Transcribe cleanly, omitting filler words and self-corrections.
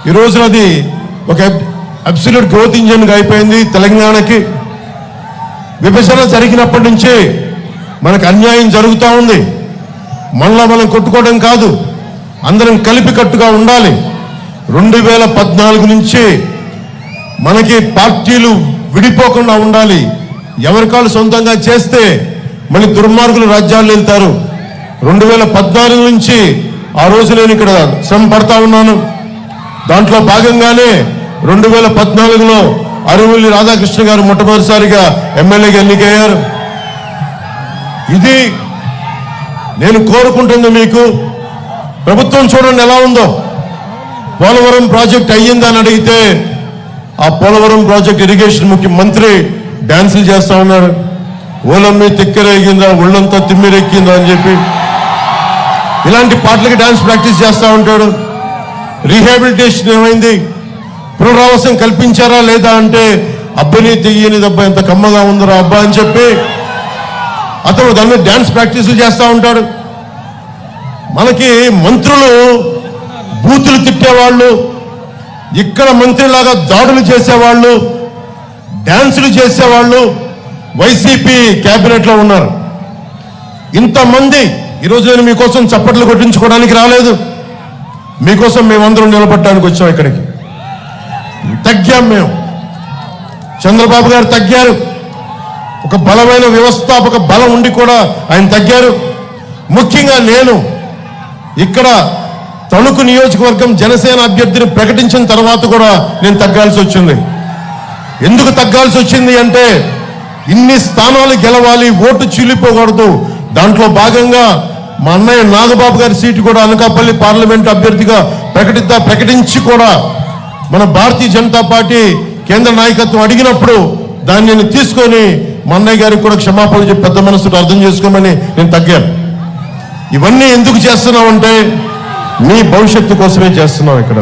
ఈ రోజున అది ఒక అబ్సల్యూట్ గ్రోత్ ఇంజిన్గా అయిపోయింది. తెలంగాణకి విభజన జరిగినప్పటి నుంచే మనకు అన్యాయం జరుగుతూ ఉంది. మనలో మనం కొట్టుకోవడం కాదు, అందరం కలిపి కట్టుగా ఉండాలి. 2014 నుంచి మనకి పార్టీలు విడిపోకుండా ఉండాలి. ఎవరికాళ్ళు సొంతంగా చేస్తే మళ్ళీ దుర్మార్గులు రాజ్యాలు వెళ్తారు. 2014 నుంచి ఆ రోజు నేను ఇక్కడ శ్రమ పడతా ఉన్నాను. దాంట్లో భాగంగానే 2014లో అరువుల్లి రాధాకృష్ణ గారు మొట్టమొదటిసారిగా ఎమ్మెల్యేగా ఎన్నికయ్యారు. ఇది నేను కోరుకుంటుంది. మీకు ప్రభుత్వం చూడండి ఎలా ఉందో. పోలవరం ప్రాజెక్ట్ అయ్యిందని అడిగితే ఆ పోలవరం ప్రాజెక్ట్ ఇరిగేషన్ ముఖ్యమంత్రి డాన్సులు చేస్తా ఉన్నాడు. ఓలమ్మి తిక్కెరేగిందా, ఒళ్ళంతా తిమ్మిరెక్కిందా అని చెప్పి ఇలాంటి పాటలకి డాన్స్ ప్రాక్టీస్ చేస్తూ ఉంటాడు. రీహాబిలిటేషన్ ఏమైంది, పునరావాసం కల్పించారా లేదా అంటే అబ్బని తెయ్యని దెబ్బ ఎంత కమ్మగా ఉందరా అబ్బా అని చెప్పి అతను దాని మీద డాన్స్ ప్రాక్టీసులు చేస్తూ ఉంటాడు. మనకి మంత్రులు బూతులు తిట్టేవాళ్ళు, ఇక్కడ మంత్రిలాగా దాడులు చేసేవాళ్ళు, డాన్సులు చేసేవాళ్ళు వైసీపీ క్యాబినెట్లో ఉన్నారు. ఇంతమంది ఈరోజు నేను మీకోసం చప్పట్లు కొట్టించుకోవడానికి రాలేదు. మీకోసం మేమందరం నిలబడటానికి వచ్చాం. ఇక్కడికి తగ్గాం మేము. చంద్రబాబు గారు తగ్గారు. ఒక బలమైన వ్యవస్థాపక బలం ఉండి కూడా ఆయన తగ్గారు. ముఖ్యంగా నేను ఇక్కడ తణుకు నియోజకవర్గం జనసేన అభ్యర్థిని ప్రకటించిన తర్వాత కూడా నేను తగ్గాల్సి వచ్చింది. ఎందుకు తగ్గాల్సి వచ్చింది అంటే ఇన్ని స్థానాలు గెలవాలి, ఓటు చీలిపోకూడదు. దాంట్లో భాగంగా మా అన్నయ్య నాగబాబు గారి సీటు కూడా అనకాపల్లి పార్లమెంట్ అభ్యర్థిగా ప్రకటించి కూడా మన భారతీయ జనతా పార్టీ కేంద్ర నాయకత్వం అడిగినప్పుడు దాన్ని నేను తీసుకొని మా అన్నయ్య గారికి కూడా క్షమాపణలు చెప్పి పెద్ద మనసుతో అర్థం చేసుకోమని నేను తగ్గాను. ఇవన్నీ ఎందుకు చేస్తున్నామంటే మీ భవిష్యత్తు కోసమే చేస్తున్నాం. ఇక్కడ